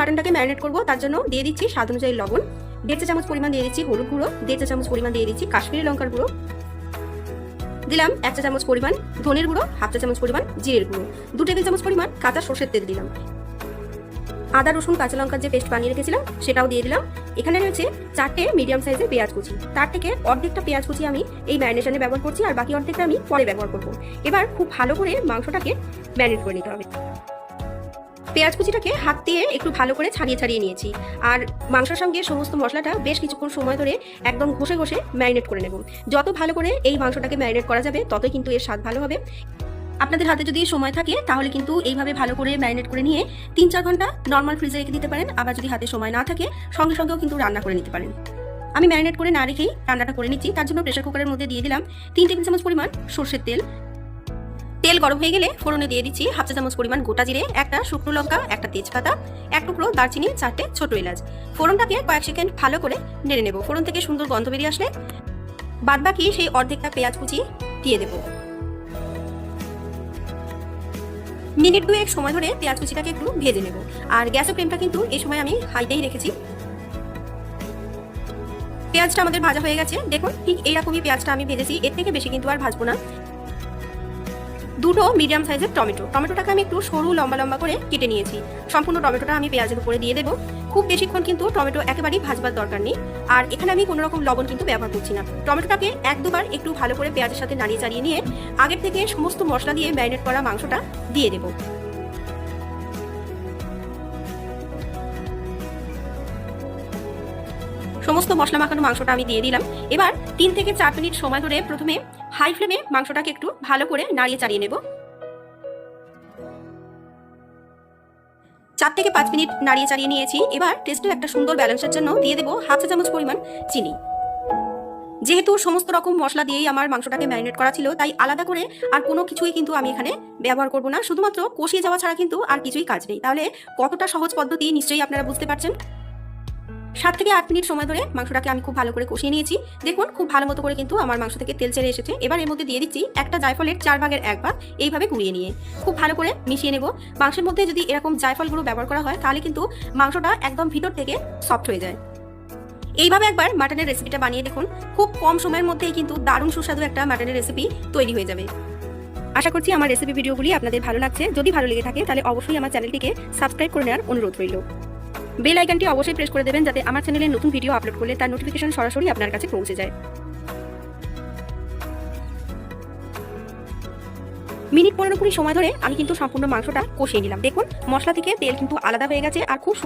মাটনটাকে marinate করবো তার জন্য দিয়ে দিচ্ছি স্বাদ অনুযায়ী লবণ, 1.5 চা চামচ পরিমাণ দিয়ে দিচ্ছি হলুদ গুঁড়ো, 1.5 চা চামচ পরিমাণ দিয়ে দিচ্ছি কাশ্মীরি লঙ্কার গুঁড়ো, দিলাম 1 চা চামচ পরিমাণ ধনের গুঁড়ো, 1/2 চা চামচ পরিমাণ জিরের গুঁড়ো, 2 টেবিল চামচ পরিমাণ কাঁচা সর্ষের তেল দিলাম, আদা রসুন কাঁচা লঙ্কার যে পেস্ট বানিয়ে রেখেছিলাম সেটাও দিয়ে দিলাম। এখানে রয়েছে 4টে মিডিয়াম সাইজের পেঁয়াজ কুচি, তার থেকে অর্ধেকটা পেঁয়াজ কুচি আমি এই ম্যারিনেশনে ব্যবহার করছি আর বাকি অর্ধেকটা আমি পরে ব্যবহার করব। এবার খুব ভালো করে মাংসটাকে ম্যারিনেট করে নিতে হবে। পেঁয়াজ কুচিটাকে হাত দিয়ে একটু ভালো করে ছাড়িয়ে ছাড়িয়ে নিয়েছি আর মাংসের সঙ্গে সমস্ত মশলাটা বেশ কিছুক্ষণ সময় ধরে একদম ঘষে ঘষে ম্যারিনেট করে নেব। যত ভালো করে এই মাংসটাকে ম্যারিনেট করা যাবে ততই কিন্তু এর স্বাদ ভালো হবে। আপনাদের হাতে যদি সময় থাকে তাহলে কিন্তু এইভাবে ভালো করে ম্যারিনেট করে নিয়ে 3-4 ঘন্টা নর্মাল ফ্রিজে রেখে দিতে পারেন। আবার যদি হাতে সময় না থাকে সঙ্গে সঙ্গেও কিন্তু রান্না করে নিতে পারেন। আমি ম্যারিনেট করে না রেখেই রান্নাটা করে নিচ্ছি। তার জন্য প্রেসার কুকারের মধ্যে দিয়ে দিলাম 3 টেবিল চামচ পরিমাণ সর্ষের তেল। তেল গরম হয়ে গেলে ফোড়নে দিয়ে দিচ্ছি 1/2 চা চামচ পরিমাণ গোটা জিরে, একটা শুকনো লঙ্কা, একটা তেজপাতা, 1 টুকরো দারচিনি, 4টে ছোট এলাচ। ফোড়নটাকে কয়েক সেকেন্ড ভালো করে নেড়ে নেব। ফোড়ন থেকে সুন্দর গন্ধ বেরিয়ে আসলে বাদবাকি সেই অর্ধেকটা পেঁয়াজ কুচি দিয়ে দেবো। মিনিট 2 সময় ধরে পেঁয়াজ কুচিটাকে একটু ভেজে নেব আর গ্যাসের ফ্লেমটা কিন্তু এই সময় আমি হাইতেই রেখেছি। পেঁয়াজটা আমাদের ভাজা হয়ে গেছে, দেখুন ঠিক এইরকমই পেঁয়াজটা আমি ভেজেছি, এর থেকে বেশি কিন্তু আর ভাজবো না। 2টো মিডিয়াম সাইজের টমেটোটাকে আমি একটু সরু লম্বা লম্বা করে কেটে নিয়েছি। সম্পূর্ণ টমেটোটা আমি পেঁয়াজের উপরে দিয়ে দেবো। খুব বেশিক্ষণ কিন্তু টমেটো একেবারেই ভাজবার দরকার নেই আর এখানে আমি কোনো রকম লবণ কিন্তু ব্যবহার করছি না। টমেটোটাকে 1-2 বার একটু ভালো করে পেঁয়াজের সাথে নাড়িয়ে চাড়িয়ে নিয়ে আগের থেকে সমস্ত মশলা দিয়ে ম্যারিনেট করা মাংসটা দিয়ে দেবো। সমস্ত মশলা মাখানো মাংসটা আমি দিয়ে দিলাম। এবার 3 থেকে 4 মিনিট সময় ধরে প্রথমে হাই ফ্লেমে মাংসটাকে একটু ভালো করে নাড়িয়ে চাড়িয়ে নেব। 4 থেকে 5 মিনিট নাড়িয়ে চাড়িয়ে নিয়েছি। এবার টেস্টের একটা সুন্দর ব্যালেন্সের জন্য দিয়ে দেবো 1/2 চা চামচ পরিমাণ চিনি। যেহেতু সমস্ত রকম মশলা দিয়েই আমার মাংসটাকে ম্যারিনেট করা ছিল তাই আলাদা করে আর কোনো কিছুই কিন্তু আমি এখানে ব্যবহার করব না, শুধুমাত্র কষিয়ে যাওয়া ছাড়া কিন্তু আর কিছুই কাজ নেই। তাহলে কতটা সহজ পদ্ধতি নিশ্চয়ই আপনারা বুঝতে পারছেন। 7 থেকে 8 মিনিট সময় ধরে মাংসটাকে আমি খুব ভালো করে কষিয়ে নিয়েছি। দেখুন খুব ভালো মতো করে কিন্তু আমার মাংস থেকে তেল ছেড়ে এসেছে। এবার এর মধ্যে দিয়ে দিচ্ছি একটা জায়ফলের 4 ভাগের 1 ভাগ এইভাবে গুঁড়িয়ে নিয়ে খুব ভালো করে মিশিয়ে নেব। মাংসের মধ্যে যদি এরকম জায়ফল গুঁড়ো ব্যবহার করা হয় তাহলে কিন্তু মাংসটা একদম ভিতর থেকে সফট হয়ে যায়। এইভাবে একবার মাটনের রেসিপিটা বানিয়ে দেখুন, খুব কম সময়ের মধ্যেই কিন্তু দারুণ সুস্বাদু একটা মাটনের রেসিপি তৈরি হয়ে যাবে। আশা করছি আমার রেসিপি ভিডিওগুলি আপনাদের ভালো লাগছে। যদি ভালো লেগে থাকে তাহলে অবশ্যই আমার চ্যানেলটিকে সাবস্ক্রাইব করে নেওয়ার অনুরোধ রইল। বেল আইকনটি অবশ্যই প্রেস করে দেবেন যাতে আমার চ্যানেলে নতুন ভিডিও আপলোড করলে তার নোটিফিকেশন সরাসরি আপনার কাছে পৌঁছে যায়। মিনিট 15-20 সময় ধরে আমি কিন্তু সম্পূর্ণ মাংসটা কষিয়ে নিলাম। দেখুন মশলা থেকে তেল কিন্তু আলাদা হয়ে গেছে আর খুব